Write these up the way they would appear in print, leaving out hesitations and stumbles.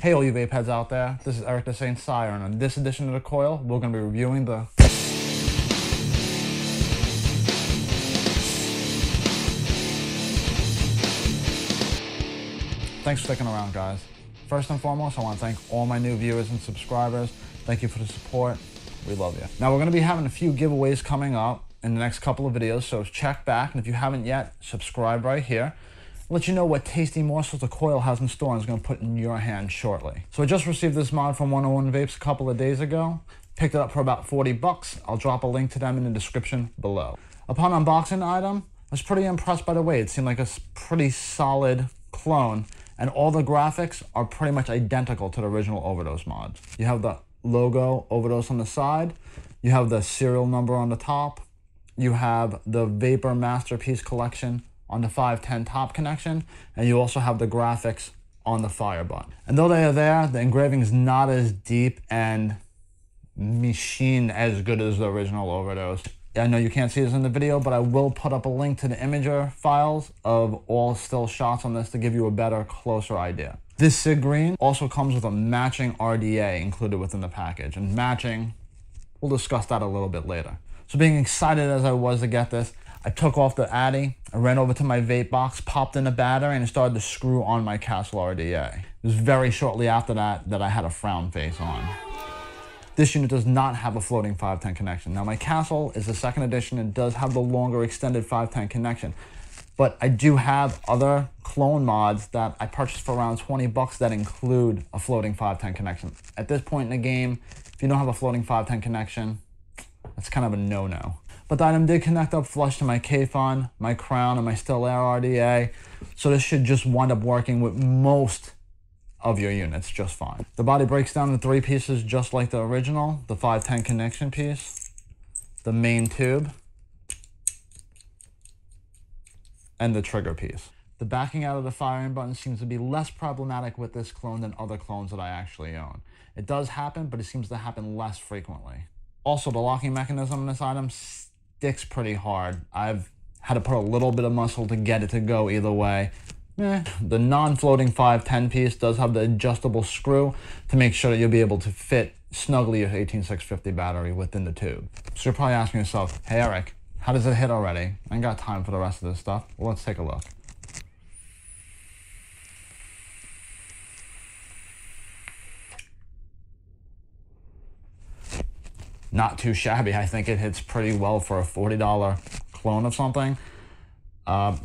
Hey all you vape heads out there, this is Eric the Saint Sire, and on this edition of the Coil, we're going to be reviewing the Thanks for sticking around, guys. First and foremost, I want to thank all my new viewers and subscribers. Thank you for the support. We love you. Now we're going to be having a few giveaways coming up in the next couple of videos, so check back, and if you haven't yet, subscribe right here. I'll let you know what tasty morsels the Coil has in store and is going to put in your hand shortly. So I just received this mod from 101 Vapes a couple of days ago. Picked it up for about 40 bucks. I'll drop a link to them in the description below. Upon unboxing the item, I was pretty impressed by the weight. It seemed like a pretty solid clone, and all the graphics are pretty much identical to the original Overdose mods. You have the logo Overdose on the side, you have the serial number on the top, you have the Vapor Masterpiece Collection on the 510 top connection, and you also have the graphics on the fire button. And though they are there, the engraving is not as deep and machine as good as the original Overdose. I know you can't see this in the video, but I will put up a link to the imager files of all still shots on this to give you a better, closer idea. This Cigreen also comes with a matching RDA included within the package, and matching, we'll discuss that a little bit later. So being excited as I was to get this, I took off the Addy, I ran over to my vape box, popped in the battery, and started to screw on my Castle RDA. It was very shortly after that I had a frown face on. This unit does not have a floating 510 connection. Now my Castle is the second edition and does have the longer extended 510 connection, but I do have other clone mods that I purchased for around 20 bucks that include a floating 510 connection. At this point in the game, if you don't have a floating 510 connection, that's kind of a no-no. But the item did connect up flush to my K-Fon, my Crown, and my Still Air RDA, so this should just wind up working with most of your units just fine. The body breaks down into 3 pieces just like the original: the 510 connection piece, the main tube, and the trigger piece. The backing out of the firing button seems to be less problematic with this clone than other clones that I actually own. It does happen, but it seems to happen less frequently. Also, the locking mechanism on this item sticks pretty hard. I've had to put a little bit of muscle to get it to go either way. The non-floating 510 piece does have the adjustable screw to make sure that you'll be able to fit snugly your 18650 battery within the tube. So you're probably asking yourself, hey Eric, how does it hit already? I ain't got time for the rest of this stuff. Well, let's take a look. Not too shabby. I think it hits pretty well for a $40 clone of something.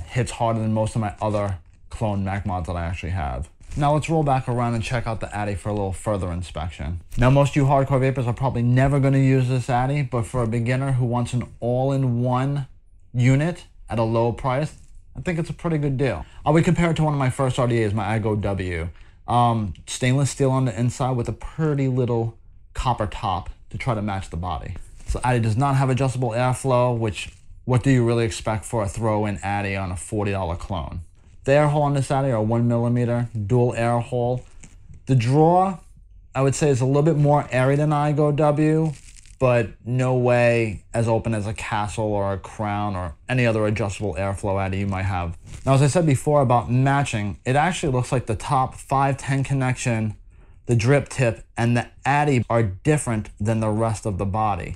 Hits harder than most of my other clone Mac mods that I actually have. Now let's roll back around and check out the Addy for a little further inspection. Now most of you hardcore vapors are probably never going to use this Addy, but for a beginner who wants an all-in-one unit at a low price, I think it's a pretty good deal. I would compare it to one of my first RDAs, my iGo W. Stainless steel on the inside with a pretty little copper top to try to match the body. So Addy does not have adjustable airflow, which what do you really expect for a throw-in Addy on a $40 clone? The air hole on this Addy are 1mm dual air hole. The draw, I would say, is a little bit more airy than iGo W, but no way as open as a Castle or a Crown or any other adjustable airflow Addy you might have. Now, as I said before about matching, it actually looks like the top 510 connection, the drip tip, and the Addy are different than the rest of the body.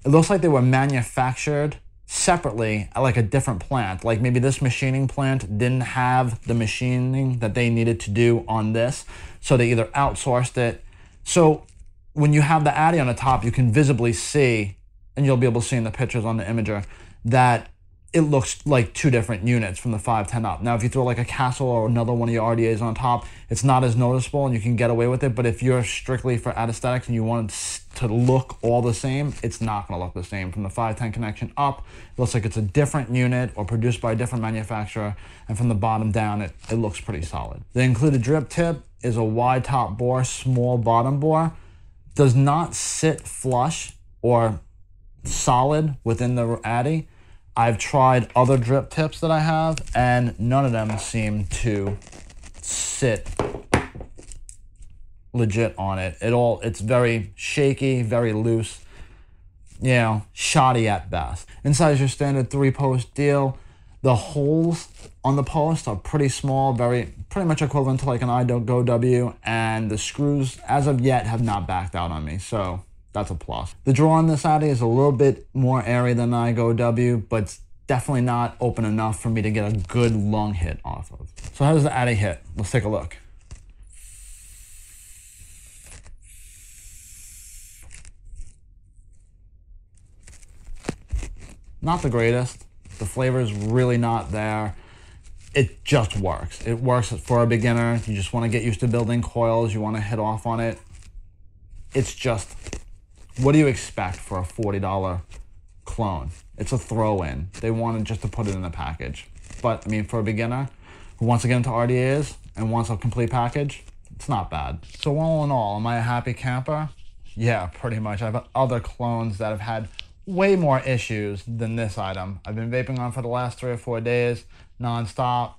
It looks like they were manufactured separately at like a different plant. Like maybe this machining plant didn't have the machining that they needed to do on this, so they either outsourced it. So when you have the Addy on the top, you can visibly see, and you'll be able to see in the pictures on the imager, that it looks like 2 different units from the 510 up. Now, if you throw like a Castle or another one of your RDAs on top, it's not as noticeable and you can get away with it. But if you're strictly for aesthetics and you want it to look all the same, it's not going to look the same. From the 510 connection up, it looks like it's a different unit or produced by a different manufacturer. And from the bottom down, it looks pretty solid. The included drip tip is a wide top bore, small bottom bore. Does not sit flush or solid within the Addy. I've tried other drip tips that I have, and none of them seem to sit legit on it. It's very shaky, very loose, you know, shoddy at best. Inside is your standard 3-post deal. The holes on the post are pretty small, pretty much equivalent to like an iGo-W, and the screws as of yet have not backed out on me, so that's a plus. The draw on this Addy is a little bit more airy than an iGo-W, but it's definitely not open enough for me to get a good lung hit off of. So how does the Addy hit? Let's take a look. Not the greatest. The flavor is really not there. It just works. It works for a beginner. You just want to get used to building coils. You want to hit off on it. It's just, what do you expect for a $40 clone? It's a throw-in. They wanted just to put it in a package. But, I mean, for a beginner who wants to get into RDAs and wants a complete package, it's not bad. So all in all, am I a happy camper? Yeah, pretty much. I have other clones that have had way more issues than this item. I've been vaping on for the last 3 or 4 days, non-stop.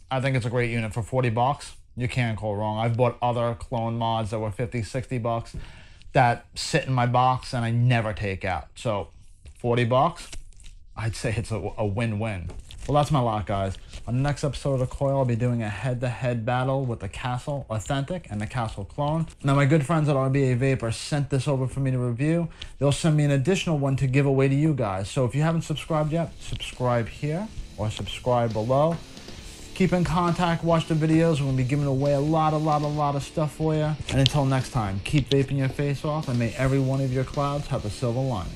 I think it's a great unit for 40 bucks. You can't go wrong. I've bought other clone mods that were 50, 60 bucks that sit in my box and I never take out. So 40 bucks, I'd say it's a win-win. Well, that's my lot, guys. On the next episode of the Coil, I'll be doing a head-to-head battle with the Castle Authentic and the Castle Clone. Now, my good friends at RBA Vapor sent this over for me to review. They'll send me an additional one to give away to you guys. So if you haven't subscribed yet, subscribe here or subscribe below. Keep in contact, watch the videos. We're going to be giving away a lot of stuff for you. And until next time, keep vaping your face off, and may every one of your clouds have a silver lining.